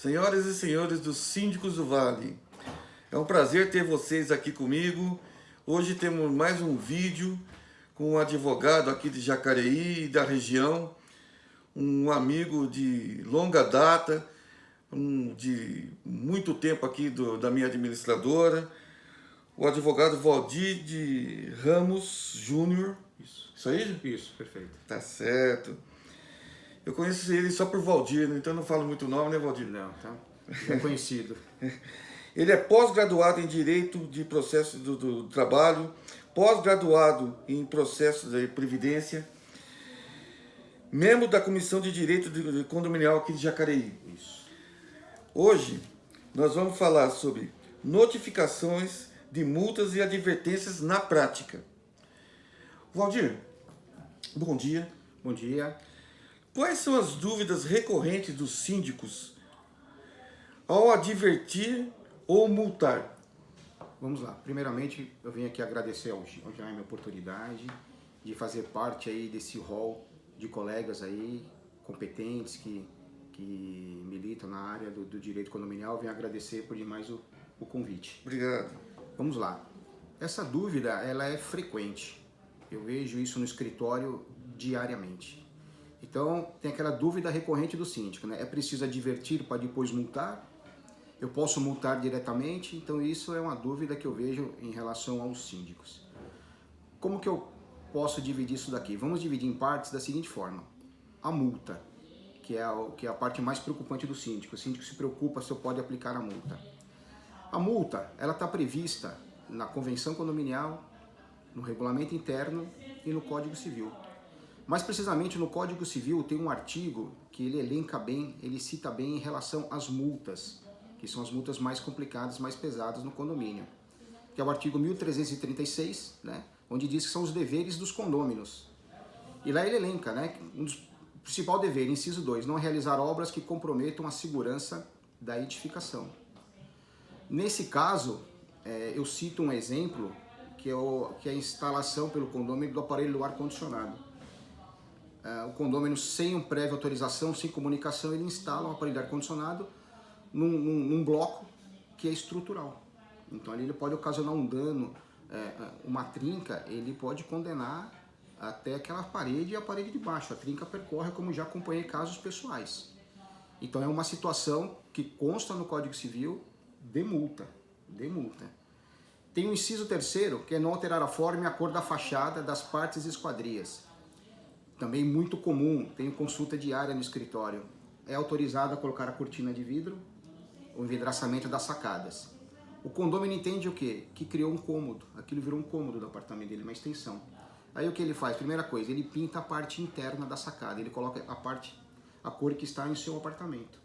Senhoras e senhores dos Síndicos do Vale, é um prazer ter vocês aqui comigo. Hoje temos mais um vídeo com um advogado aqui de Jacareí e da região, um amigo de longa data, de muito tempo aqui da minha administradora, o advogado Valdir de Ramos Júnior. Isso aí? Isso, perfeito. Tá certo. Eu conheço ele só por Valdir, né? Então não falo muito nome, né, Valdir? Não, tá? É conhecido. Ele é pós-graduado em Direito de Processo do Trabalho, pós-graduado em Processo de Previdência, membro da Comissão de Direito Condominial aqui de Jacareí. Isso. Hoje nós vamos falar sobre notificações de multas e advertências na prática. Valdir, bom dia. Bom dia. Quais são as dúvidas recorrentes dos síndicos ao advertir ou multar? Vamos lá. Primeiramente, eu vim aqui agradecer ao Jaime a oportunidade de fazer parte aí desse rol de colegas aí competentes que militam na área do direito condominial. Venho agradecer por demais o convite. Obrigado. Vamos lá. Essa dúvida, ela é frequente. Eu vejo isso no escritório diariamente. Então, tem aquela dúvida recorrente do síndico, né? É preciso advertir para depois multar? Eu posso multar diretamente? Então, isso é uma dúvida que eu vejo em relação aos síndicos. Como que eu posso dividir isso daqui? Vamos dividir em partes da seguinte forma. A multa, que é a parte mais preocupante do síndico. O síndico se preocupa se eu pode aplicar a multa. A multa, ela está prevista na Convenção Condominial, no Regulamento Interno e no Código Civil. Mais precisamente, no Código Civil tem um artigo que ele elenca bem, ele cita bem em relação às multas, que são as multas mais complicadas, mais pesadas no condomínio, que é o artigo 1336, né, onde diz que são os deveres dos condôminos. E lá ele elenca, né, o principal dever, inciso 2, não realizar obras que comprometam a segurança da edificação. Nesse caso, eu cito um exemplo, que é a instalação pelo condomínio do aparelho do ar-condicionado. O condomínio, sem prévia autorização, sem comunicação, ele instala um aparelho de ar-condicionado num bloco que é estrutural. Então ali ele pode ocasionar um dano, uma trinca, ele pode condenar até aquela parede e a parede de baixo. A trinca percorre, como já acompanhei casos pessoais. Então é uma situação que consta no Código Civil de multa. Tem o inciso 3º, que é não alterar a forma e a cor da fachada das partes e esquadrias. Também muito comum, tenho consulta diária no escritório. É autorizado a colocar a cortina de vidro, o envidraçamento das sacadas. O condomínio entende o quê? Que criou um cômodo. Aquilo virou um cômodo do apartamento dele, uma extensão. Aí o que ele faz? Primeira coisa, ele pinta a parte interna da sacada. Ele coloca a cor que está em seu apartamento.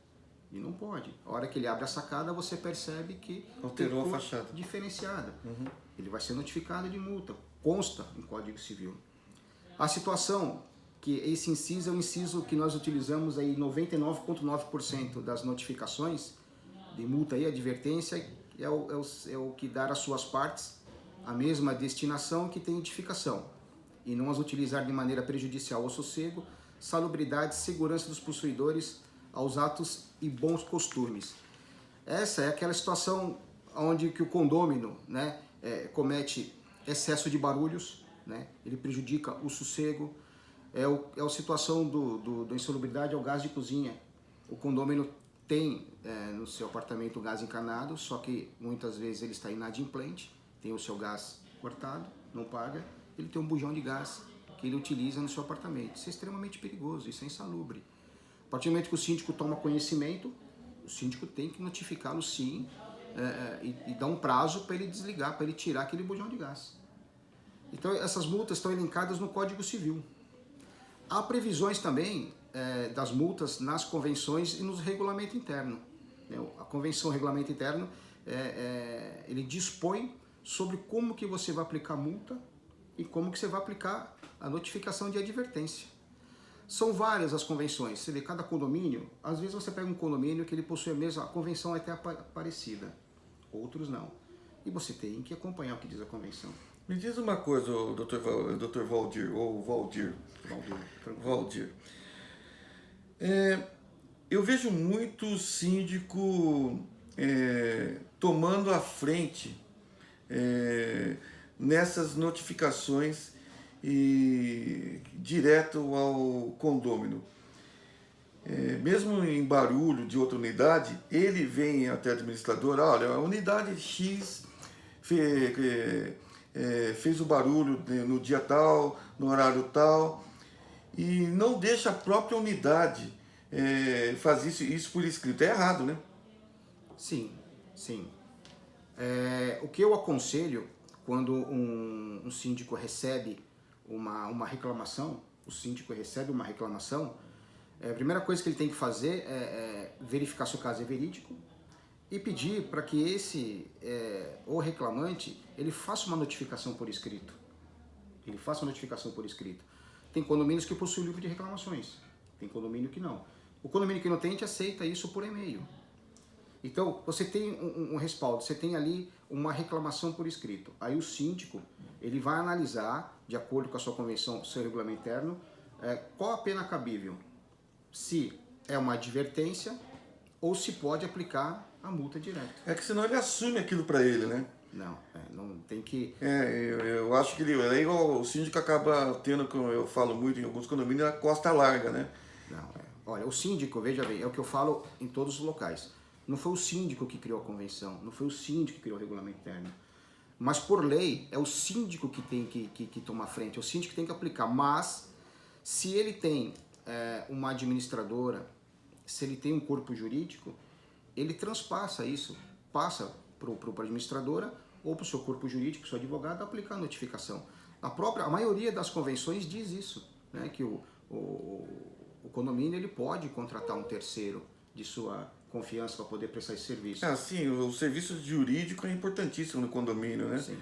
E não pode. A hora que ele abre a sacada, você percebe que alterou a fachada diferenciada. Ele vai ser notificado de multa. Consta no Código Civil. A situação que esse inciso é o inciso que nós utilizamos aí 99,9% das notificações de multa e advertência é o que dar às suas partes a mesma destinação que tem edificação e não as utilizar de maneira prejudicial ao sossego, salubridade, segurança dos possuidores, aos atos e bons costumes. Essa é aquela situação onde que o condômino, né, comete excesso de barulhos, né, ele prejudica o sossego. É a situação da insalubridade ao gás de cozinha. O condomínio tem no seu apartamento gás encanado, só que muitas vezes ele está inadimplente, tem o seu gás cortado, não paga, ele tem um bujão de gás que ele utiliza no seu apartamento. Isso é extremamente perigoso, isso é insalubre. A partir do momento que o síndico toma conhecimento, o síndico tem que notificá-lo sim e dar um prazo para ele desligar, para ele tirar aquele bujão de gás. Então essas multas estão elencadas no Código Civil. Há previsões também das multas nas convenções e no regulamento interno. A convenção, o regulamento interno, ele dispõe sobre como que você vai aplicar a multa e como que você vai aplicar a notificação de advertência. São várias as convenções. Você vê, cada condomínio, às vezes você pega um condomínio que ele possui a convenção é até parecida, outros não. E você tem que acompanhar o que diz a convenção. Me diz uma coisa, Dr. Valdir, ou Valdir. Eu vejo muito síndico tomando a frente nessas notificações e direto ao condômino. Mesmo em barulho de outra unidade, ele vem até a administradora, olha, a unidade X fez o barulho no dia tal, no horário tal, e não deixa a própria unidade fazer isso por escrito. É errado, né? Sim, sim. O que eu aconselho quando um síndico recebe uma reclamação, a primeira coisa que ele tem que fazer é verificar se o caso é verídico e pedir para que o reclamante, ele faça uma notificação por escrito. Tem condomínios que possuem livro de reclamações, tem condomínio que não. O condomínio que não tem, a gente aceita isso por e-mail. Então, você tem um respaldo, você tem ali uma reclamação por escrito. Aí o síndico, ele vai analisar, de acordo com a sua convenção, seu regulamento interno, qual a pena cabível. Se é uma advertência ou se pode aplicar a multa direta. É que senão ele assume aquilo para ele, né? Não tem que... Eu acho que aí o síndico acaba tendo, como eu falo muito em alguns condomínios, a costa larga, né? Olha, o síndico, veja bem, é o que eu falo em todos os locais. Não foi o síndico que criou a convenção, não foi o síndico que criou o regulamento interno. Mas por lei, é o síndico que tem que tomar frente, é o síndico que tem que aplicar. Mas, se ele tem uma administradora, se ele tem um corpo jurídico, ele transpassa isso, passa para a administradora ou para o seu corpo jurídico, para o seu advogado, aplicar a notificação. A maioria das convenções diz isso, né, que o condomínio ele pode contratar um terceiro de sua confiança para poder prestar esse serviço. Sim, o serviço jurídico é importantíssimo no condomínio, né? Sim.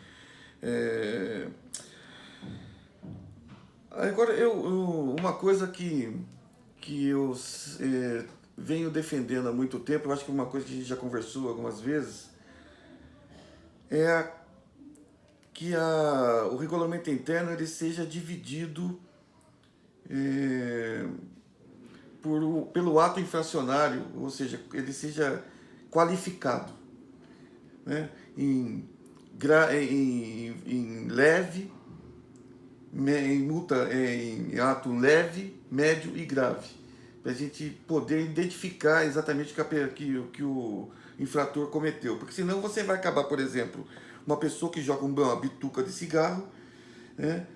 Agora, uma coisa que eu venho defendendo há muito tempo, eu acho que uma coisa que a gente já conversou algumas vezes, é que o regulamento interno ele seja dividido pelo ato infracionário, ou seja, ele seja qualificado, né? em leve, em multa, em ato leve, médio e grave, para a gente poder identificar exatamente o que o infrator cometeu, porque senão você vai acabar, por exemplo, uma pessoa que joga uma bituca de cigarro, né,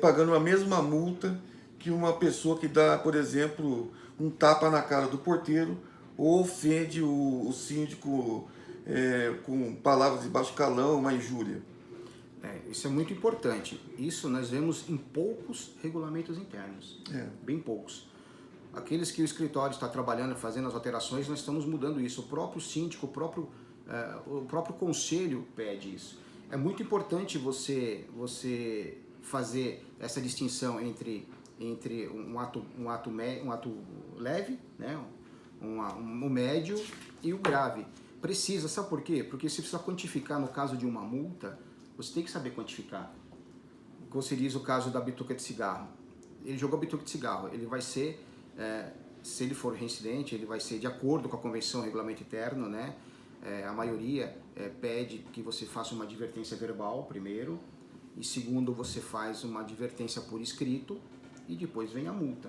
pagando a mesma multa que uma pessoa que dá, por exemplo, um tapa na cara do porteiro ou ofende o síndico com palavras de baixo calão, uma injúria. Isso é muito importante. Isso nós vemos em poucos regulamentos internos, bem poucos. Aqueles que o escritório está trabalhando, fazendo as alterações, nós estamos mudando isso. O próprio síndico, o próprio conselho pede isso. É muito importante você fazer essa distinção entre um ato leve, né, um médio e o grave. Precisa, sabe por quê? Porque você precisa quantificar no caso de uma multa, você tem que saber quantificar. Como se diz o caso da bituca de cigarro. Ele jogou a bituca de cigarro, ele vai ser, se ele for reincidente, ele vai ser de acordo com a convenção, regulamento interno, né? A maioria pede que você faça uma advertência verbal primeiro, e segundo você faz uma advertência por escrito, e depois vem a multa.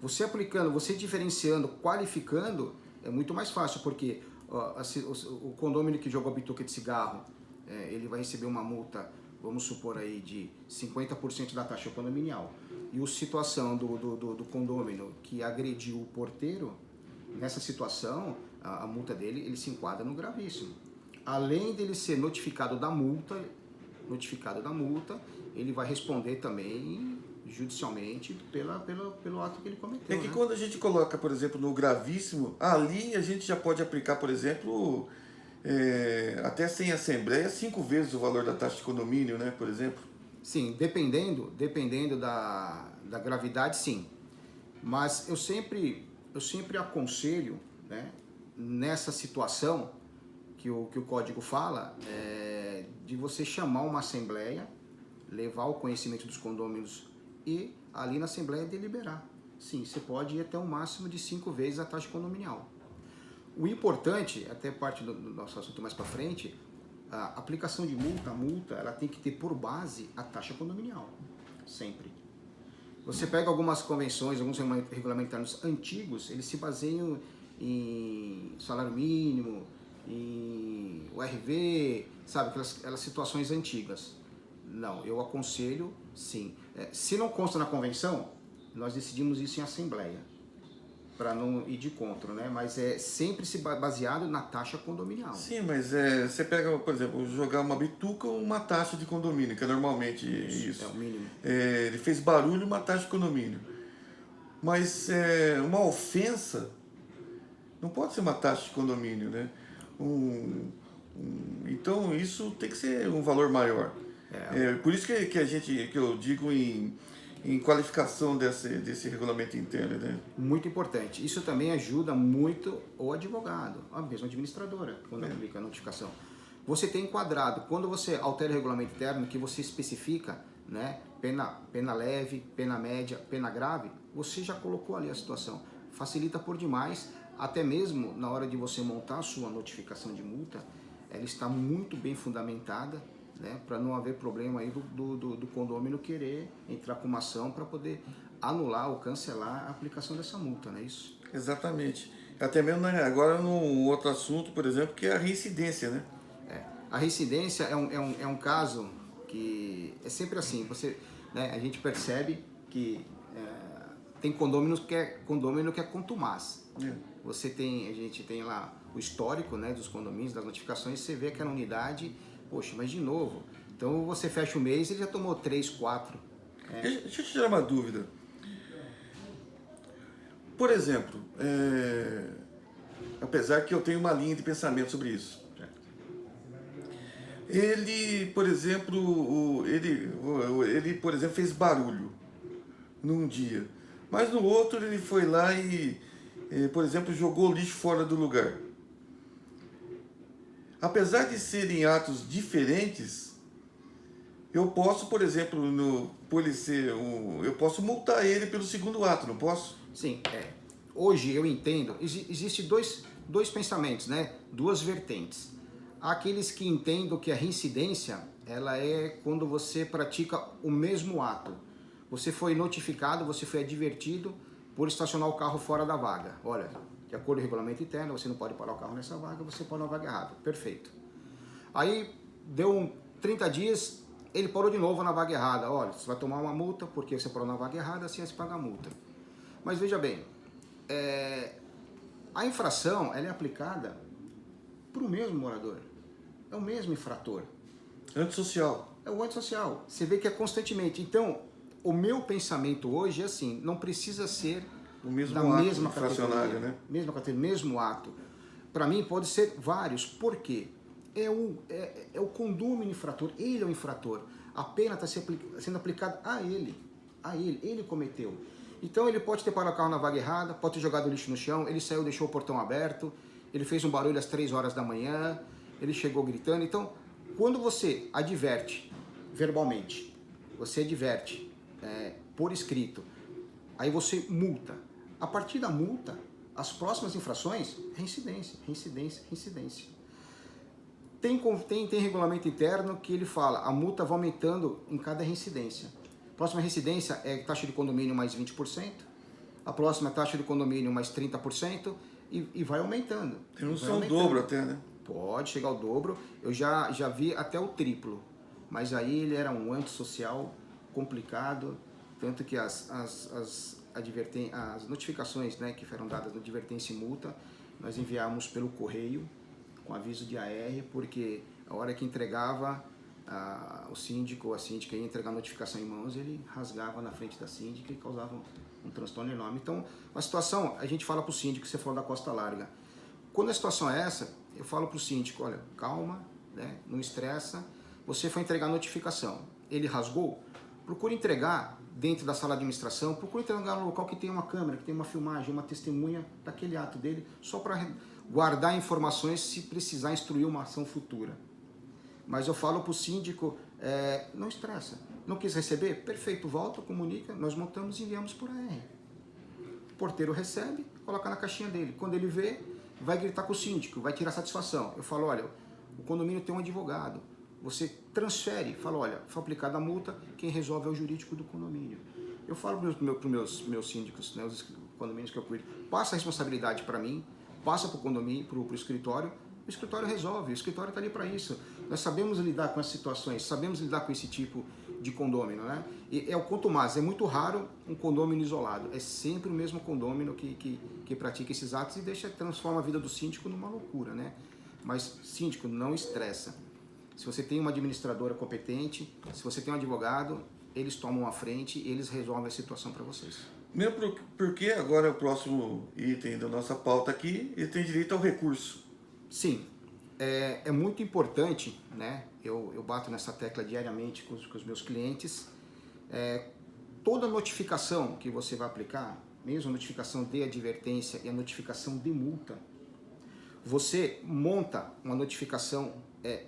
Você aplicando, você diferenciando, qualificando, é muito mais fácil, porque o condômino que jogou a bituca de cigarro, ele vai receber uma multa, vamos supor aí, de 50% da taxa condominial. E a situação do condômino que agrediu o porteiro, nessa situação, a multa dele, ele se enquadra no gravíssimo. Além dele ser notificado da multa, ele vai responder também judicialmente pelo ato que ele cometeu. É que quando a gente coloca, por exemplo, no gravíssimo, ali a gente já pode aplicar, por exemplo, até sem assembleia, 5 vezes o valor da taxa de condomínio, né, por exemplo. Sim, dependendo da gravidade, sim. Mas eu sempre aconselho, né, nessa situação que o código fala, de você chamar uma assembleia, levar o conhecimento dos condôminos e ali na assembleia deliberar. sim, você pode ir até um máximo de 5 vezes a taxa condominial. O importante, até parte do nosso assunto mais para frente, a aplicação de multa, a multa, ela tem que ter por base a taxa condominial, sempre. Você pega algumas convenções, alguns regulamentários antigos, eles se baseiam em salário mínimo, em URV, sabe, aquelas situações antigas. Não, eu aconselho, sim. Se não consta na convenção, nós decidimos isso em assembleia, para não ir de contra, né? Mas é sempre se baseado na taxa condominial. Sim, mas você pega, por exemplo, jogar uma bituca ou uma taxa de condomínio, que é normalmente isso. É o mínimo. Ele fez barulho, uma taxa de condomínio. Mas uma ofensa não pode ser uma taxa de condomínio, né? Então isso tem que ser um valor maior. Por isso que eu digo em qualificação desse regulamento interno, né? Muito importante. Isso também ajuda muito o advogado, a mesma administradora, quando aplica a notificação. Você tem enquadrado, quando você altera o regulamento interno, que você especifica, né, pena leve, pena média, pena grave, você já colocou ali a situação. Facilita por demais, até mesmo na hora de você montar a sua notificação de multa, ela está muito bem fundamentada, né, para não haver problema aí do condômino querer entrar com uma ação para poder anular ou cancelar a aplicação dessa multa, não é isso? Exatamente. Até mesmo, né, agora num outro assunto, por exemplo, que é a reincidência, né? A reincidência é um caso que é sempre assim, né, a gente percebe que tem condomínio que é contumaz. A gente tem lá o histórico, né, dos condomínios, das notificações, você vê aquela unidade, poxa, mas de novo. Então você fecha o mês e ele já tomou 3, 4. Deixa eu te tirar uma dúvida. Por exemplo, apesar que eu tenho uma linha de pensamento sobre isso. Ele, por exemplo, por exemplo, fez barulho num dia, mas no outro ele foi lá e, por exemplo, jogou lixo fora do lugar. Apesar de serem atos diferentes, eu posso, por exemplo, eu posso multar ele pelo segundo ato, não posso? Sim, hoje eu entendo, existe dois pensamentos, né? Duas vertentes. Há aqueles que entendem que a reincidência, ela é quando você pratica o mesmo ato. Você foi notificado, você foi advertido por estacionar o carro fora da vaga. Olha, de acordo com o regulamento interno, você não pode parar o carro nessa vaga, você parou na vaga errada. Perfeito. Aí, deu 30 dias, ele parou de novo na vaga errada. Olha, você vai tomar uma multa porque você parou na vaga errada, assim você paga a multa. Mas veja bem, a infração ela é aplicada para o mesmo morador. É o mesmo infrator. Antissocial. É o antissocial. Você vê que é constantemente. Então, o meu pensamento hoje é assim, não precisa ser O mesmo da ato mesma infracionário, categoria, né? mesma categoria, mesmo ato. Para mim pode ser vários. Por quê? É o condômino infrator, ele é o infrator. A pena está sendo aplicada a ele. Ele cometeu. Então ele pode ter parado o carro na vaga errada, pode ter jogado lixo no chão, ele saiu, deixou o portão aberto, ele fez um barulho às 3 horas da manhã, ele chegou gritando. Então, quando você adverte verbalmente, você adverte por escrito, aí você multa. A partir da multa, as próximas infrações, reincidência. Tem regulamento interno que ele fala, a multa vai aumentando em cada reincidência. A próxima reincidência é taxa de condomínio mais 20%, a próxima é taxa de condomínio mais 30% e vai aumentando. Tem noção dobro até, né? Pode chegar ao dobro. Eu já vi até o triplo, mas aí ele era um antissocial complicado, tanto que as notificações, né, que foram dadas de advertência e multa, nós enviamos pelo correio, com aviso de AR, porque a hora que entregava, o síndico ou a síndica ia entregar a notificação em mãos, ele rasgava na frente da síndica e causava um transtorno enorme. Então, a situação, a gente fala para o síndico, você falou da Costa Larga. Quando a situação é essa, eu falo para o síndico, olha, calma, né, não estressa, você foi entregar a notificação, ele rasgou, procure entregar dentro da sala de administração, procure entregar no local que tem uma câmera, que tem uma filmagem, uma testemunha daquele ato dele, só para guardar informações se precisar instruir uma ação futura. Mas eu falo para o síndico, não estressa. Não quis receber? Perfeito, volta, comunica, nós montamos e enviamos por AR. porteiro recebe, coloca na caixinha dele. Quando ele vê, vai gritar com o síndico, vai tirar satisfação. Eu falo, olha, o condomínio tem um advogado. Você transfere, fala, olha, foi aplicada a multa, quem resolve é o jurídico do condomínio. Eu falo para os meus síndicos, né, os condomínios que eu cuido, passa a responsabilidade para mim, passa para o condomínio, para o escritório resolve, o escritório está ali para isso. Nós sabemos lidar com essas situações, sabemos lidar com esse tipo de condômino, né? E é o contumaz, é muito raro um condômino isolado, é sempre o mesmo condômino que pratica esses atos e transforma a vida do síndico numa loucura, né? Mas síndico, não estressa. Se você tem uma administradora competente, se você tem um advogado, eles tomam a frente e eles resolvem a situação para vocês. Mesmo porque agora é o próximo item da nossa pauta aqui, ele tem direito ao recurso. Sim, é muito importante, né? Eu bato nessa tecla diariamente com os meus clientes. Toda notificação que você vai aplicar, mesmo a notificação de advertência e a notificação de multa, você monta uma notificação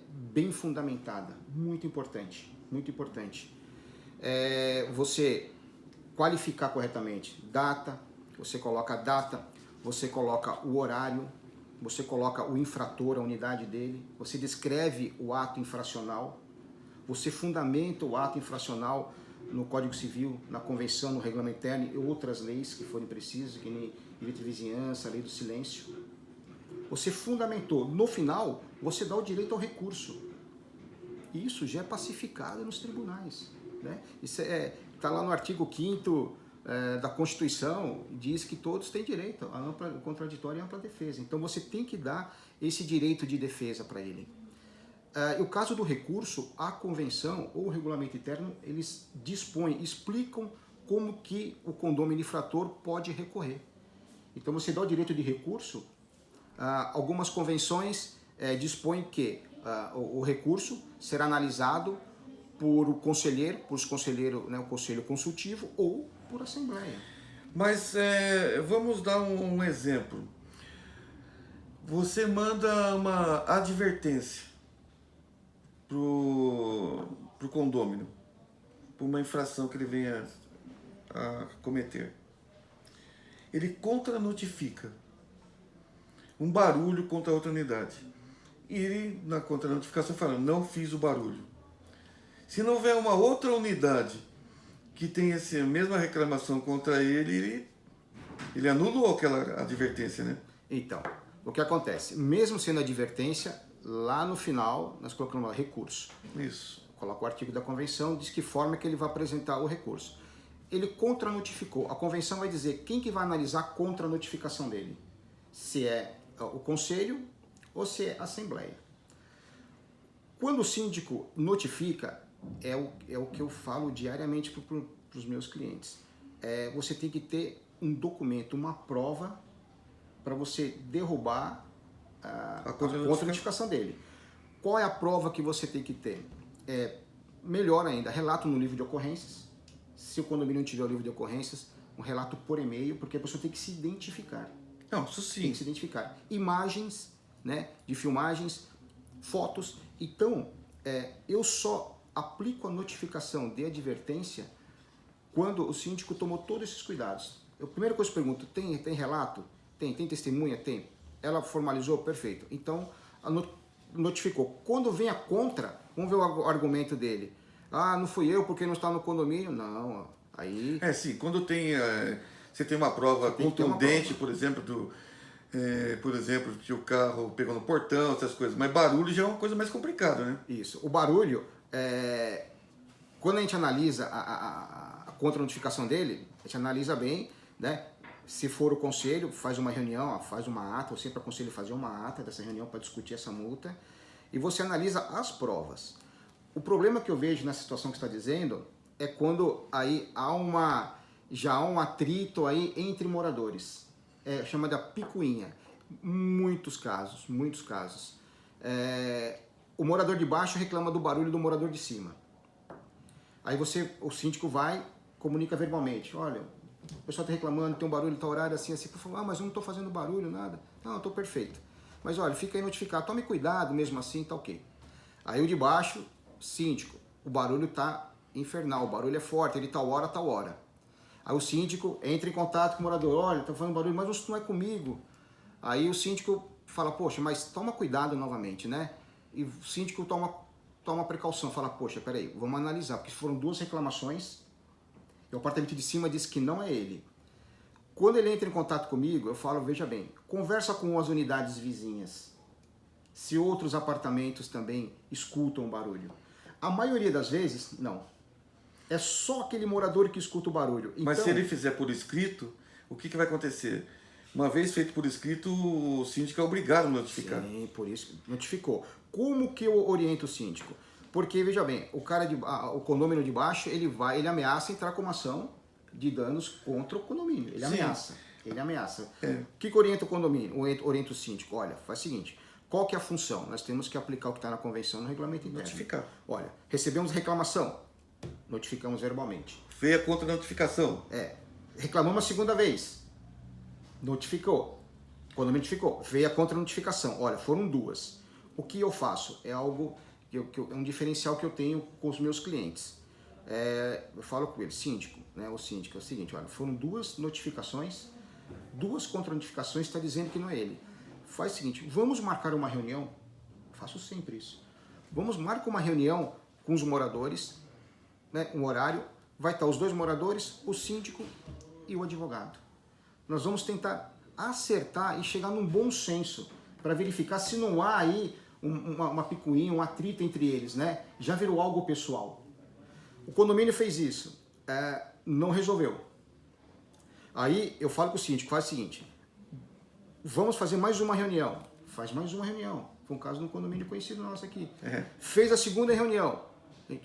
bem fundamentada, muito importante, muito importante. Você qualificar corretamente data, você coloca a data, você coloca o horário, você coloca o infrator, a unidade dele, você descreve o ato infracional, você fundamenta o ato infracional no Código Civil, na Convenção, no Regulamento Interno e outras leis que forem precisas, que nem Direito de Vizinhança, Lei do Silêncio. Você fundamentou. No final, você dá o direito ao recurso. Isso já é pacificado nos tribunais, né? Isso está lá no artigo 5º da Constituição, diz que todos têm direito à ampla contraditória e ampla defesa. Então você tem que dar esse direito de defesa para ele. E o caso do recurso, a convenção ou o regulamento interno, eles dispõem, explicam como que o condômino infrator pode recorrer. Então você dá o direito de recurso. Algumas convenções dispõem que o recurso será analisado por o conselheiro, né, o conselho consultivo ou por assembleia. Mas vamos dar um exemplo. Você manda uma advertência pro condômino por uma infração que ele venha a cometer. Ele contra-notifica um barulho contra outra unidade. E ele, na contra-notificação, fala, não fiz o barulho. Se não houver uma outra unidade que tem essa mesma reclamação contra ele, ele anulou aquela advertência, né? Então, o que acontece? Mesmo sendo advertência, lá no final, nós colocamos recurso. Isso. Coloca o artigo da convenção, diz que forma que ele vai apresentar o recurso. Ele contra-notificou. A convenção vai dizer quem que vai analisar a contra-notificação dele. Se é o conselho ou se é a assembleia. Quando o síndico notifica, é o que eu falo diariamente para os meus clientes. Você tem que ter um documento, uma prova para você derrubar a contra-notificação dele. Qual é a prova que você tem que ter? Melhor ainda, relato no livro de ocorrências. Se o condomínio não tiver o livro de ocorrências, um relato por e-mail, porque a pessoa tem que se identificar. Não, isso sim. Tem que se identificar. Imagens, né, de filmagens, fotos. Então, eu só aplico a notificação de advertência quando o síndico tomou todos esses cuidados. A primeira coisa que eu pergunto, tem relato? Tem testemunha? Tem. Ela formalizou? Perfeito. Então, notificou. Quando vem a contra, vamos ver o argumento dele. Não fui eu porque não está no condomínio. Não, aí... Sim, quando tem... você tem uma prova contundente, por exemplo, que o carro pegou no portão, essas coisas. Mas barulho já é uma coisa mais complicada, né? Isso. O barulho, quando a gente analisa a contra-notificação dele, a gente analisa bem, né? Se for o conselho, faz uma reunião, faz uma ata, eu sempre aconselho fazer uma ata dessa reunião para discutir essa multa, e você analisa as provas. O problema que eu vejo nessa situação que você está dizendo é quando aí já há um atrito aí entre moradores, chamada picuinha. Muitos casos. O morador de baixo reclama do barulho do morador de cima. Aí o síndico vai, comunica verbalmente, olha, o pessoal está reclamando, tem um barulho, tá horário assim, por favor, mas eu não estou fazendo barulho, nada. Não, eu estou perfeito. Mas olha, fica aí notificado, tome cuidado mesmo assim, tá ok. Aí o de baixo, síndico, o barulho tá infernal, o barulho é forte, ele tal hora. Aí o síndico entra em contato com o morador, olha, tá fazendo barulho, mas isso não é comigo. Aí o síndico fala, poxa, mas toma cuidado novamente, né? E o síndico toma precaução, fala, poxa, peraí, vamos analisar, porque foram 2 reclamações, e o apartamento de cima disse que não é ele. Quando ele entra em contato comigo, eu falo, veja bem, conversa com as unidades vizinhas, se outros apartamentos também escutam o barulho. A maioria das vezes, não. É só aquele morador que escuta o barulho. Mas então, se ele fizer por escrito, o que vai acontecer? Uma vez feito por escrito, o síndico é obrigado a notificar. sim, por isso notificou. Como que eu oriento o síndico? Porque, veja bem, o condomínio de baixo, ele ameaça entrar com uma ação de danos contra o condomínio. Ele ameaça. Ele ameaça. O que orienta o condomínio? Orienta o síndico. Olha, faz o seguinte, qual que é a função? Nós temos que aplicar o que está na convenção no regulamento interno. Notificar. Olha, recebemos reclamação, notificamos verbalmente. Feia contra notificação. Reclamamos a segunda vez, notificou. Quando notificou, veio a contra-notificação. Olha, foram 2. O que eu faço? É algo, é um diferencial que eu tenho com os meus clientes. Eu falo com ele, síndico, né? O síndico é o seguinte, olha, foram 2 notificações, 2 contra-notificações, está dizendo que não é ele. Faz o seguinte, vamos marcar uma reunião, faço sempre isso. Vamos marcar uma reunião com os moradores, né? Um horário, vai estar os 2 moradores, o síndico e o advogado. Nós vamos tentar acertar e chegar num bom senso para verificar se não há aí uma picuinha, um atrito entre eles, né? Já virou algo pessoal. O condomínio fez isso, não resolveu. Aí eu falo com o síndico, faz o seguinte, vamos fazer mais uma reunião. Faz mais uma reunião. Foi um caso de um condomínio conhecido nosso aqui. Fez a segunda reunião.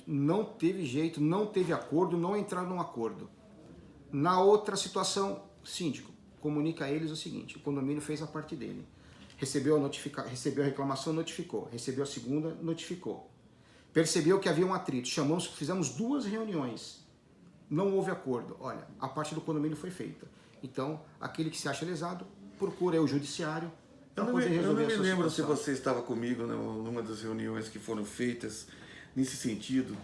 Não teve jeito, não teve acordo, não entraram num acordo. Na outra situação, síndico, comunica a eles o seguinte, o condomínio fez a parte dele. Recebeu a reclamação, notificou. Recebeu a segunda, notificou. Percebeu que havia um atrito. Fizemos 2 reuniões. Não houve acordo. Olha, a parte do condomínio foi feita. Então, aquele que se acha lesado, procura o judiciário para poder resolver essa situação. Eu não me lembro se você estava comigo numa das reuniões que foram feitas nesse sentido.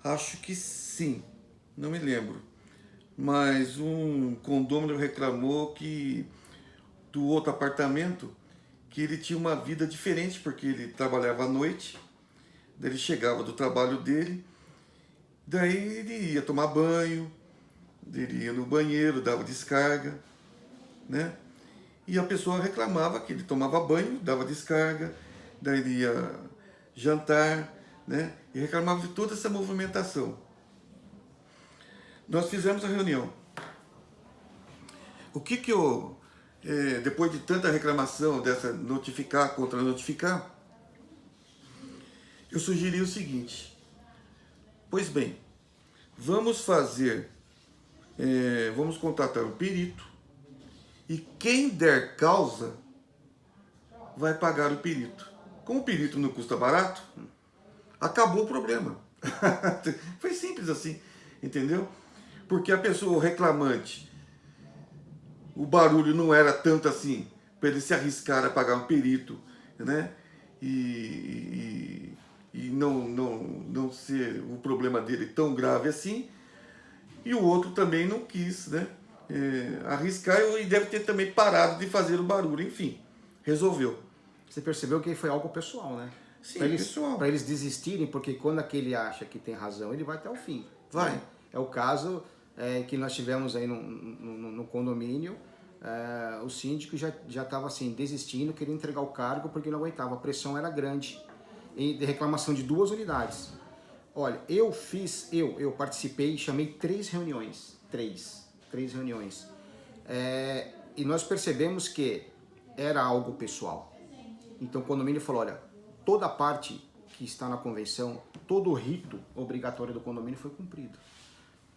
Acho que sim. Não me lembro. Mas um condômino reclamou que do outro apartamento, que ele tinha uma vida diferente, porque ele trabalhava à noite, daí ele chegava do trabalho dele, daí ele ia tomar banho, ele ia no banheiro, dava descarga, né? E a pessoa reclamava que ele tomava banho, dava descarga, daí ele ia jantar, né? E reclamava de toda essa movimentação. Nós fizemos a reunião. O que eu, depois de tanta reclamação, dessa notificar, contra notificar, eu sugeri o seguinte, pois bem, vamos contratar um perito e quem der causa vai pagar o perito. Como o perito não custa barato, acabou o problema. Foi simples assim, entendeu? Porque a pessoa, o reclamante, o barulho não era tanto assim, para ele se arriscar a pagar um perito, né? E não ser o problema dele tão grave assim. E o outro também não quis, né? Arriscar e deve ter também parado de fazer o barulho. Enfim, resolveu. Você percebeu que foi algo pessoal, né? Sim, pessoal. Para eles desistirem, porque quando aquele acha que tem razão, ele vai até o fim. Vai. Né? É o caso que nós tivemos aí no condomínio. O síndico já estava assim, desistindo, queria entregar o cargo porque não aguentava. A pressão era grande. De reclamação de 2 unidades. Olha, eu participei e chamei 3 reuniões. 3 reuniões. E nós percebemos que era algo pessoal. Então o condomínio falou, olha, toda a parte que está na convenção, todo o rito obrigatório do condomínio foi cumprido.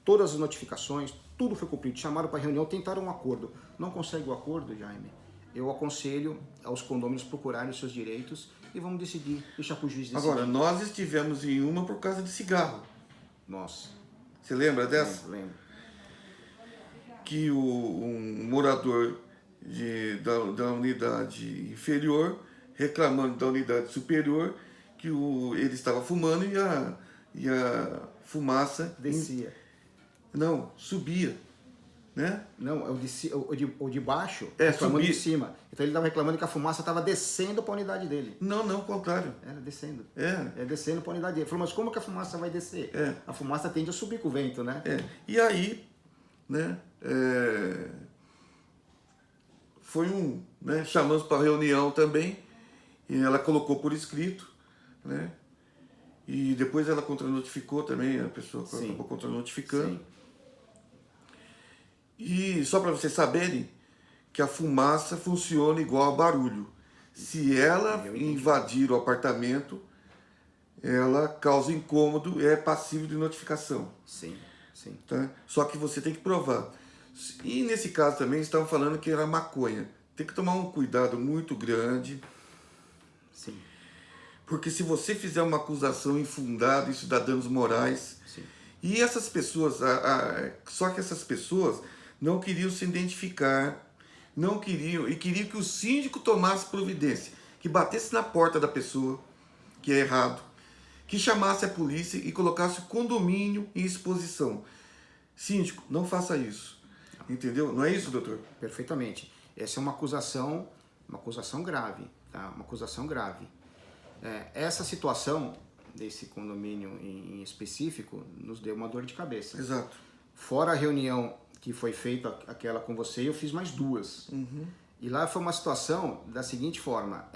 Todas as notificações, tudo foi cumprido. Chamaram para reunião, tentaram um acordo. Não consegue o acordo, Jaime? Eu aconselho aos condôminos procurarem os seus direitos e vamos decidir, deixar para o juiz decidir. Agora, nós estivemos em uma por causa de cigarro. Nossa. Você lembra dessa? Lembro. Que um morador da unidade inferior, reclamando da unidade superior, que ele estava fumando e a fumaça descia. Não, subia, né? Não, o de baixo É, reclamando subir. de cima. Então ele estava reclamando que a fumaça estava descendo para a unidade dele. Não, ao contrário. Era descendo. É. É descendo para a unidade dele. Ele falou, mas como que a fumaça vai descer? É. A fumaça tende a subir com o vento, né? É. E aí, né, foi né, chamamos para reunião também, e ela colocou por escrito, né, e depois ela contranotificou também, a pessoa Sim. acabou contranotificando. Sim. E só para vocês saberem que a fumaça funciona igual a barulho. Se ela invadir o apartamento, ela causa incômodo e é passível de notificação. Sim, sim. Tá? Só que você tem que provar. E nesse caso também estavam falando que era maconha. Tem que tomar um cuidado muito grande, Sim. porque se você fizer uma acusação infundada, isso dá danos morais. Sim. E essas pessoas, só que essas pessoas não queriam se identificar, não queriam, e queriam que o síndico tomasse providência, que batesse na porta da pessoa, que é errado, que chamasse a polícia e colocasse o condomínio em exposição. Síndico, não faça isso. Entendeu? Não é isso, doutor? Perfeitamente. Essa é uma acusação grave, tá? Uma acusação grave. Essa situação desse condomínio em específico nos deu uma dor de cabeça. Exato. Fora a reunião que foi feita, aquela com você, eu fiz mais duas. Uhum. E lá foi uma situação da seguinte forma.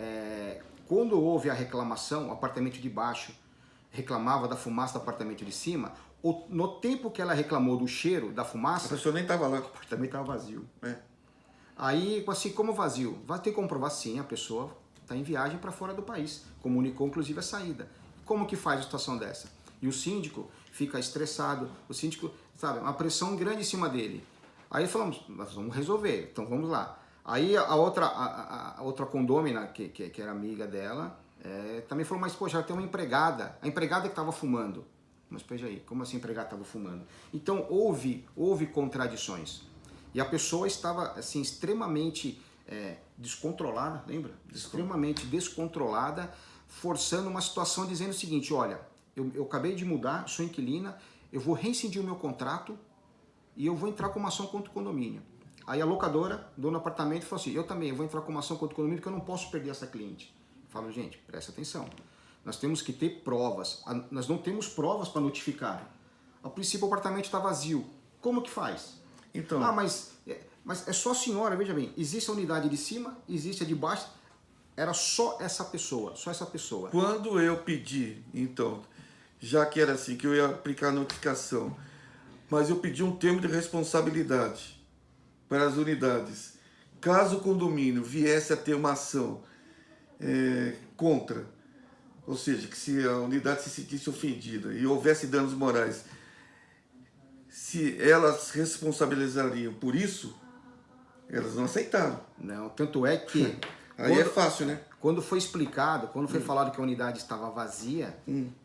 Quando houve a reclamação, o apartamento de baixo reclamava da fumaça do apartamento de cima, no tempo que ela reclamou do cheiro da A fumaça, pessoa nem estava lá. o apartamento estava vazio. É. Aí, assim, como vazio? Vai ter que comprovar sim, a pessoa está em viagem para fora do país. Comunicou, inclusive, a saída. Como que faz a situação dessa? E o síndico fica estressado, o síndico, sabe, uma pressão grande em cima dele. Aí falamos, nós vamos resolver, então vamos lá. Aí a outra condômina, que era amiga dela, também falou, mas poxa, ela tem uma empregada, a empregada que estava fumando. Mas veja aí, como assim a empregada estava fumando? Então houve contradições. E a pessoa estava assim, extremamente descontrolada, lembra? Extremamente descontrolada, forçando uma situação dizendo o seguinte, olha, eu acabei de mudar, sou inquilina, eu vou reincidir o meu contrato e eu vou entrar com uma ação contra o condomínio. Aí a locadora, dono do apartamento, falou assim, eu também vou entrar com uma ação contra o condomínio porque eu não posso perder essa cliente. Eu falo, gente, presta atenção. Nós temos que ter provas. Nós não temos provas para notificar. A princípio o apartamento está vazio. Como que faz? Então, Mas é só a senhora, veja bem, existe a unidade de cima, existe a de baixo, era só essa pessoa, só essa pessoa. quando eu pedi, então, já que era assim, que eu ia aplicar a notificação, mas eu pedi um termo de responsabilidade para as unidades. Caso o condomínio viesse a ter uma ação contra, ou seja, que se a unidade se sentisse ofendida e houvesse danos morais, se elas responsabilizariam por isso, elas não aceitaram. Não, tanto é que... Aí é fácil, né? Quando foi explicado, quando foi falado que a unidade estava vazia,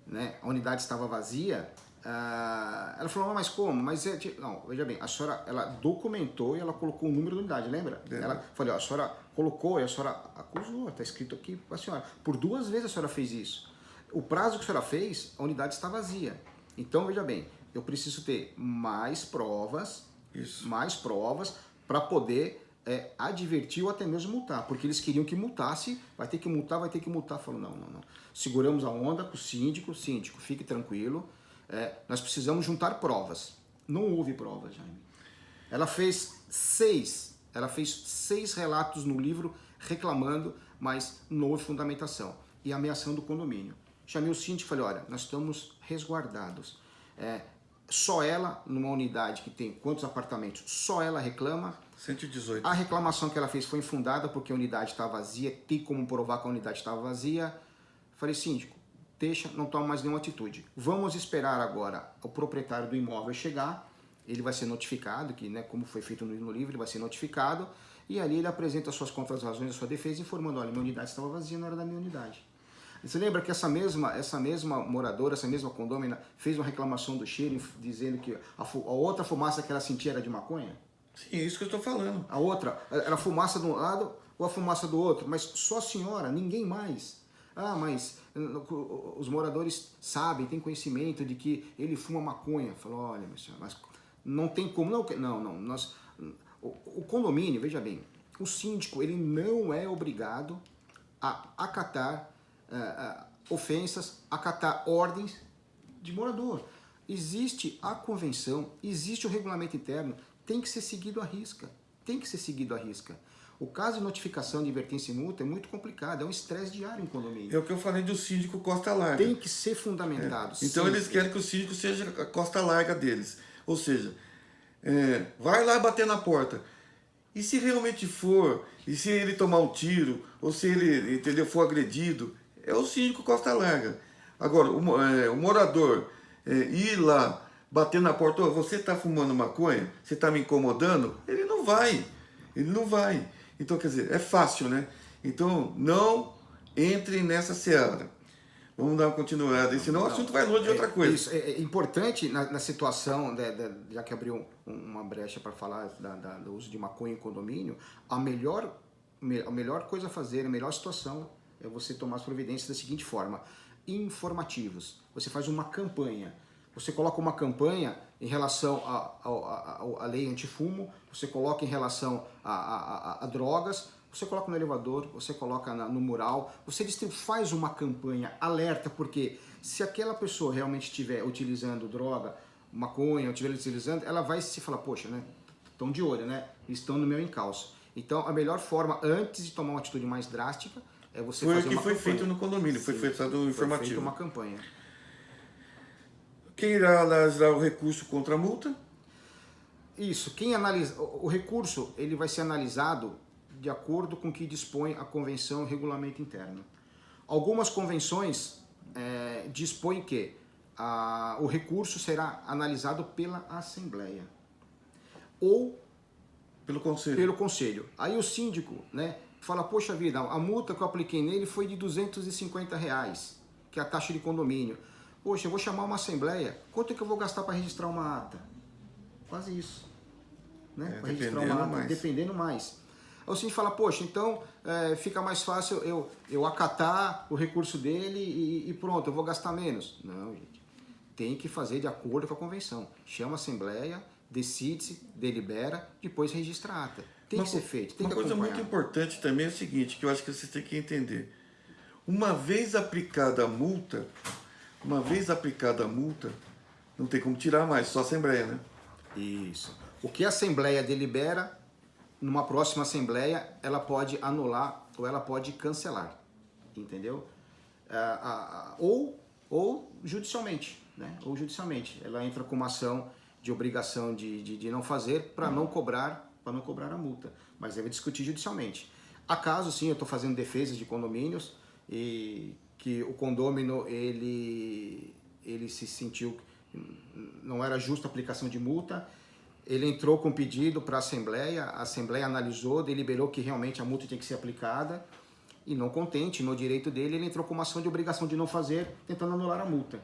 né? A unidade estava vazia, ela falou, mas como? Não, veja bem, a senhora, ela documentou e ela colocou o número da unidade, lembra? Ela falou, a senhora colocou e a senhora acusou, está escrito aqui para a senhora. Por 2 vezes a senhora fez isso. O prazo que a senhora fez, a unidade está vazia. Então, veja bem, eu preciso ter mais provas para poder advertir ou até mesmo multar, porque eles queriam que multasse, vai ter que multar. Falou, não. Seguramos a onda com o síndico, fique tranquilo, nós precisamos juntar provas. Não houve provas, Jaime. Ela fez 6 relatos no livro reclamando, mas não houve fundamentação e ameaçando o condomínio. Chamei o síndico e falei, olha, nós estamos resguardados. Só ela, numa unidade que tem quantos apartamentos, só ela reclama. 118. A reclamação que ela fez foi infundada porque a unidade estava vazia, tem como provar que a unidade estava vazia. Falei, síndico, deixa, não toma mais nenhuma atitude. Vamos esperar agora o proprietário do imóvel chegar, ele vai ser notificado, que, né, como foi feito no livro, ele vai ser notificado, e ali ele apresenta as suas contras-razões, a sua defesa, informando, olha, minha unidade estava vazia, não era da minha unidade. Você lembra que essa mesma moradora, essa mesma condômina, fez uma reclamação do cheiro, dizendo que a outra fumaça que ela sentia era de maconha? Sim, é isso que eu estou falando. A outra, era a fumaça de um lado ou a fumaça do outro, mas só a senhora, ninguém mais. Mas os moradores sabem, têm conhecimento de que ele fuma maconha. Falou, olha, meu senhor, mas não tem como, não, o condomínio, veja bem, o síndico, ele não é obrigado a acatar ofensas, acatar ordens de morador. Existe a convenção, existe o regulamento interno, tem que ser seguido à risca, tem que ser seguido à risca. O caso de notificação de advertência e multa é muito complicado, é um estresse diário em condomínio. É o que eu falei do síndico Costa Larga. Tem que ser fundamentado. Então sempre. eles querem que o síndico seja a Costa Larga deles. Ou seja, vai lá bater na porta. E se realmente for, e se ele tomar um tiro, ou se ele, entendeu, for agredido, é o síndico Costa Larga. Agora, o morador ir lá bater na porta, você está fumando maconha? Você está me incomodando? Ele não vai. Ele não vai. Então, quer dizer, é fácil, né? Então, não entre nessa seara. Vamos dar uma continuada, senão o assunto vai longe de outra coisa. Isso é importante na situação, já que abriu uma brecha para falar do uso de maconha em condomínio, a melhor coisa a fazer, a melhor situação é você tomar as providências da seguinte forma: informativos. Você faz uma campanha. Você coloca uma campanha em relação à lei antifumo, você coloca em relação a drogas, você coloca no elevador, você coloca no mural, você faz uma campanha alerta, porque se aquela pessoa realmente estiver utilizando droga, maconha, estiver utilizando, ela vai se falar, poxa, né? Estão de olho, né? Estão no meu encalço. Então, a melhor forma, antes de tomar uma atitude mais drástica, é você fazer uma campanha. Foi o que foi feito no condomínio, foi feito no informativo. Foi feito uma campanha. Quem irá analisar o recurso contra a multa? Isso, quem analisa o recurso, ele vai ser analisado de acordo com o que dispõe a convenção e o regulamento interno. Algumas convenções dispõem que o recurso será analisado pela Assembleia ou pelo Conselho. Aí o síndico, né, fala, poxa vida, a multa que eu apliquei nele foi de R$250, que é a taxa de condomínio. Poxa, eu vou chamar uma assembleia, quanto é que eu vou gastar para registrar uma ata? Quase isso. Né? Para registrar uma ata, dependendo mais. Aí o síndico fala, poxa, então fica mais fácil eu acatar o recurso dele e pronto, eu vou gastar menos. Não, gente. Tem que fazer de acordo com a convenção. Chama a assembleia, decide-se, delibera, depois registra a ata. Tem que ser feito, tem que acompanhar. Uma coisa muito importante também é o seguinte, que eu acho que vocês têm que entender. Uma vez aplicada a multa, não tem como tirar mais, só a Assembleia, né? Isso. O que a Assembleia delibera, numa próxima Assembleia, ela pode anular ou ela pode cancelar, entendeu? Ou judicialmente, né? Ou judicialmente. Ela entra com uma ação de obrigação de não fazer para não cobrar a multa, mas deve discutir judicialmente. Há casos, sim, eu estou fazendo defesas de condomínios e que o condômino ele se sentiu não era justa a aplicação de multa, ele entrou com pedido para a Assembleia analisou, deliberou que realmente a multa tinha que ser aplicada e não contente no direito dele, ele entrou com uma ação de obrigação de não fazer, tentando anular a multa.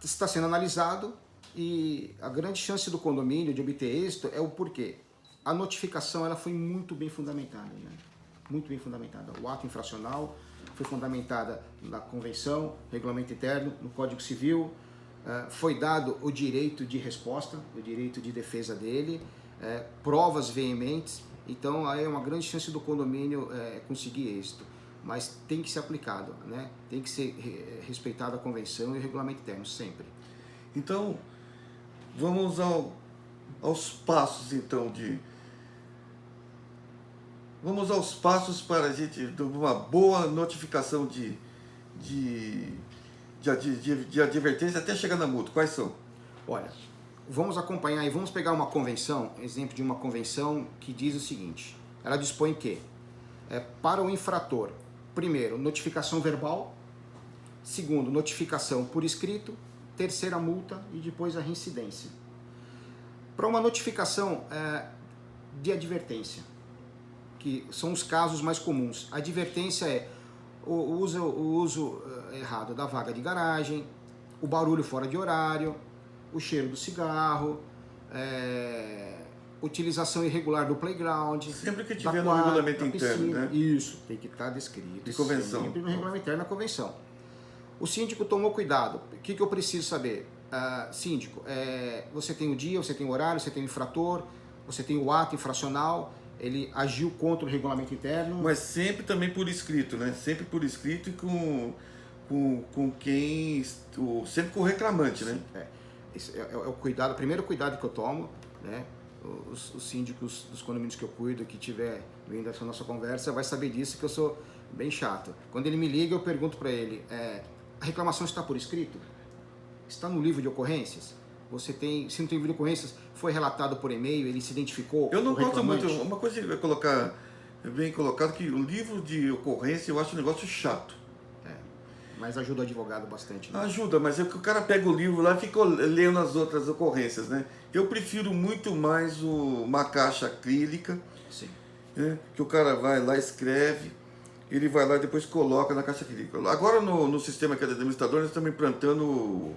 Está sendo analisado e a grande chance do condomínio de obter êxito é o porquê. A notificação ela foi muito bem fundamentada, né? Muito bem fundamentada. O ato infracional foi fundamentada na convenção, regulamento interno, no Código Civil, foi dado o direito de resposta, o direito de defesa dele, provas veementes, então aí é uma grande chance do condomínio conseguir êxito, mas tem que ser aplicado, né? Tem que ser respeitada a convenção e o regulamento interno, sempre. Então, vamos aos passos, então, Vamos aos passos para a gente dar uma boa notificação de advertência até chegar na multa. Quais são? Olha, vamos acompanhar e vamos pegar uma convenção, exemplo de uma convenção que diz o seguinte. Ela dispõe que para o infrator, primeiro, notificação verbal, segundo, notificação por escrito, terceira, multa e depois a reincidência. Para uma notificação de advertência, que são os casos mais comuns. A advertência é o uso errado da vaga de garagem, o barulho fora de horário, o cheiro do cigarro, utilização irregular do playground. Sempre que tiver no regulamento interno, né? Isso, tem que estar descrito. De convenção. Sempre no regulamento interno da convenção. O síndico tomou cuidado. O que eu preciso saber? Síndico, você tem o dia, você tem o horário, você tem o infrator, você tem o ato infracional, ele agiu contra o regulamento interno. Mas sempre também por escrito, né? Sempre por escrito e com quem... Sempre com o reclamante, né? Esse é o cuidado, o primeiro cuidado que eu tomo, né? Os síndicos dos condomínios que eu cuido, que tiver vendo essa nossa conversa, vai saber disso, que eu sou bem chato. Quando ele me liga, eu pergunto para ele, a reclamação está por escrito? Está no livro de ocorrências? Se não tem livro de ocorrências, foi relatado por e-mail, ele se identificou? Eu não gosto muito, uma coisa que vai colocar bem colocado, que o livro de ocorrência eu acho um negócio chato. Mas ajuda o advogado bastante. Né? Ajuda, mas é que o cara pega o livro lá e fica lendo as outras ocorrências, né? Eu prefiro muito mais uma caixa acrílica, Sim. Né? Que o cara vai lá, escreve, ele vai lá e depois coloca na caixa acrílica. Agora no sistema que é do administrador, nós estamos implantando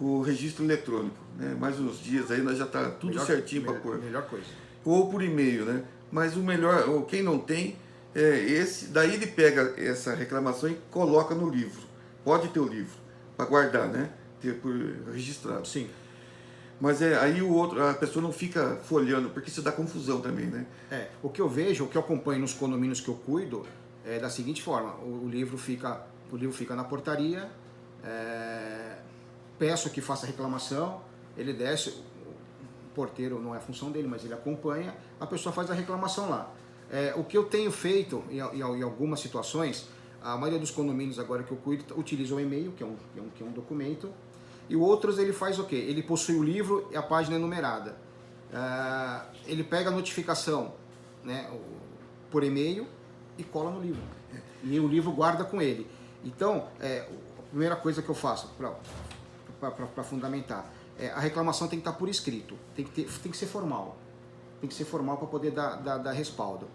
o registro eletrônico, né? Mais uns dias aí nós já está tudo certinho para pôr. Melhor coisa. Ou por e-mail, né? Mas o melhor, ou quem não tem, é esse, daí ele pega essa reclamação e coloca no livro. Pode ter o livro, para guardar, né? Ter por registrado. Sim. Mas aí a pessoa não fica folheando, porque isso dá confusão também, né? O que eu vejo, o que eu acompanho nos condomínios que eu cuido, é da seguinte forma, o livro fica na portaria, peço que faça reclamação, ele desce, o porteiro não é a função dele, mas ele acompanha, a pessoa faz a reclamação lá. O que eu tenho feito em algumas situações, a maioria dos condomínios agora que eu cuido utiliza o e-mail, que é um documento, e outros ele faz o quê? Ele possui o livro e a página é numerada. Ele pega a notificação, né, por e-mail e cola no livro. E o livro guarda com ele. Então, a primeira coisa que eu faço para fundamentar, a reclamação tem que estar por escrito, tem que ser formal. Tem que ser formal para poder dar respaldo.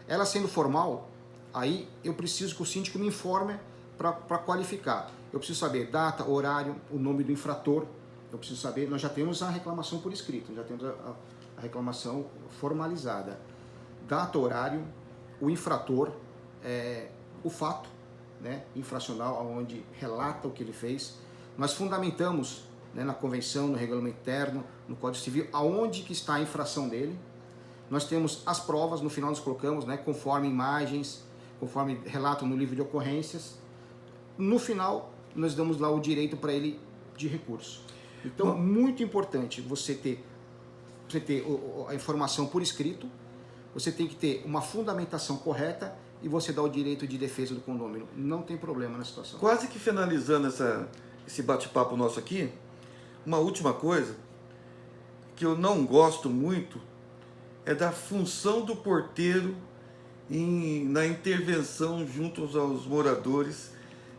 Ela sendo formal, aí eu preciso que o síndico me informe para qualificar. Eu preciso saber data, horário, o nome do infrator. Eu preciso saber, nós já temos a reclamação por escrito, já temos a reclamação formalizada. Data, horário, o infrator, o fato, né, infracional, onde relata o que ele fez. Nós fundamentamos, né, na convenção, no regulamento interno, no Código Civil, aonde que está a infração dele. Nós temos as provas, no final nós colocamos, né, conforme imagens, conforme relato no livro de ocorrências. No final, nós damos lá o direito para ele de recurso. Então, muito importante você ter a informação por escrito, você tem que ter uma fundamentação correta e você dá o direito de defesa do condômino. Não tem problema na situação. Quase que finalizando esse bate-papo nosso aqui, uma última coisa que eu não gosto muito é da função do porteiro na intervenção junto aos moradores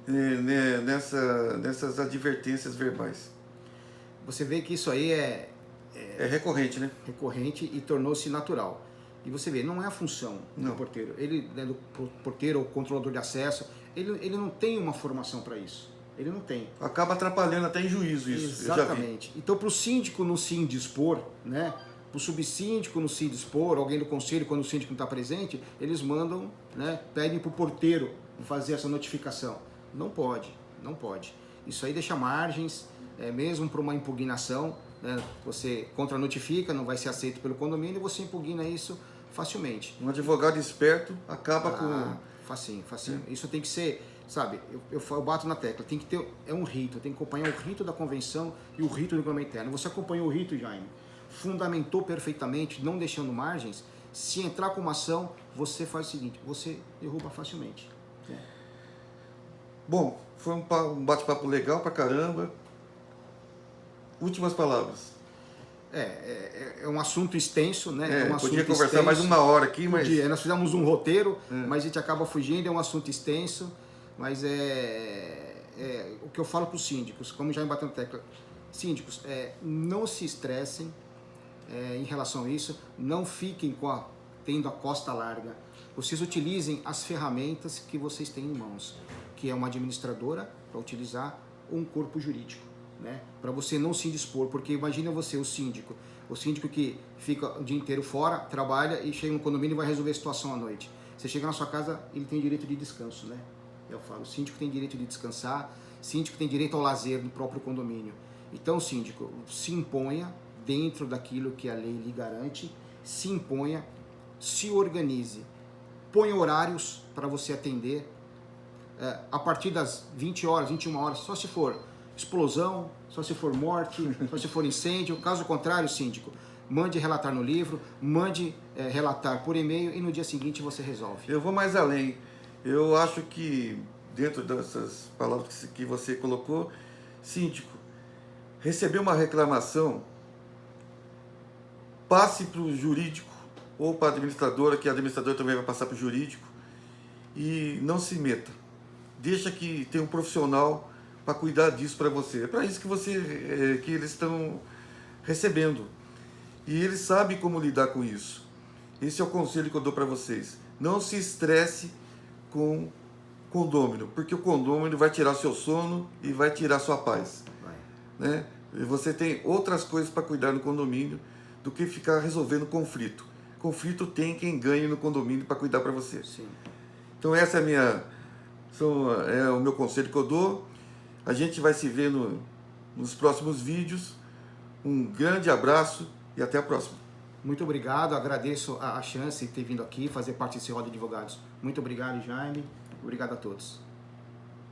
nessas advertências verbais. Você vê que isso aí é recorrente, né? Recorrente e tornou-se natural. E você vê, não é a função do porteiro. Ele, né, do porteiro ou controlador de acesso, ele não tem uma formação para isso. Ele não tem. Acaba atrapalhando até em juízo isso. Exatamente. Então, para o síndico não se indispor, né? Para o subsíndico não se dispor, alguém do conselho, quando o síndico não está presente, eles mandam, né, pedem para o porteiro fazer essa notificação. Não pode, não pode. Isso aí deixa margens, mesmo para uma impugnação, né, você contra-notifica, não vai ser aceito pelo condomínio, e você impugna isso facilmente. Um advogado esperto acaba com... Facinho. Isso tem que ser, sabe, eu bato na tecla, tem que ter, um rito, tem que acompanhar o rito da convenção e o rito do regulamento interno. Você acompanhou o rito, Jaime, fundamentou perfeitamente, não deixando margens, se entrar com uma ação, você faz o seguinte, você derruba facilmente. Bom, foi um bate-papo legal pra caramba. Últimas palavras. É um assunto extenso, né? Um assunto podia conversar mais uma hora aqui, mas... Nós fizemos um roteiro, mas a gente acaba fugindo, é um assunto extenso, mas o que eu falo para os síndicos, como já batendo tecla, síndicos, não se estressem em relação a isso, não fiquem tendo a costa larga, vocês utilizem as ferramentas que vocês têm em mãos, que é uma administradora para utilizar um corpo jurídico, né? Para você não se indispor, porque imagina você, o síndico que fica o dia inteiro fora, trabalha e chega no condomínio e vai resolver a situação à noite. Você chega na sua casa, ele tem direito de descanso, né? Eu falo, o síndico tem direito de descansar, o síndico tem direito ao lazer no próprio condomínio. Então, síndico, se imponha dentro daquilo que a lei lhe garante, se imponha, se organize, põe horários para você atender a partir das 20 horas, 21 horas, só se for explosão, só se for morte, só se for incêndio. Caso contrário, síndico, mande relatar no livro, mande relatar por e-mail e no dia seguinte você resolve. Eu vou mais além. Eu acho que, dentro dessas palavras que você colocou, síndico, receber uma reclamação, passe para o jurídico ou para a administradora, que a administradora também vai passar para o jurídico, e não se meta. Deixa que tem um profissional para cuidar disso para você. É para isso que eles estão recebendo. E eles sabem como lidar com isso. Esse é o conselho que eu dou para vocês. Não se estresse com condômino, porque o condômino vai tirar seu sono e vai tirar sua paz. Né? E você tem outras coisas para cuidar no condomínio do que ficar resolvendo conflito. Conflito tem quem ganhe no condomínio para cuidar para você. Sim. Então essa é o meu conselho que eu dou. A gente vai se ver nos próximos vídeos. Um grande abraço e até a próxima. Muito obrigado, agradeço a chance de ter vindo aqui fazer parte desse Roda de Advogados. Muito obrigado, Jaime. Obrigado a todos.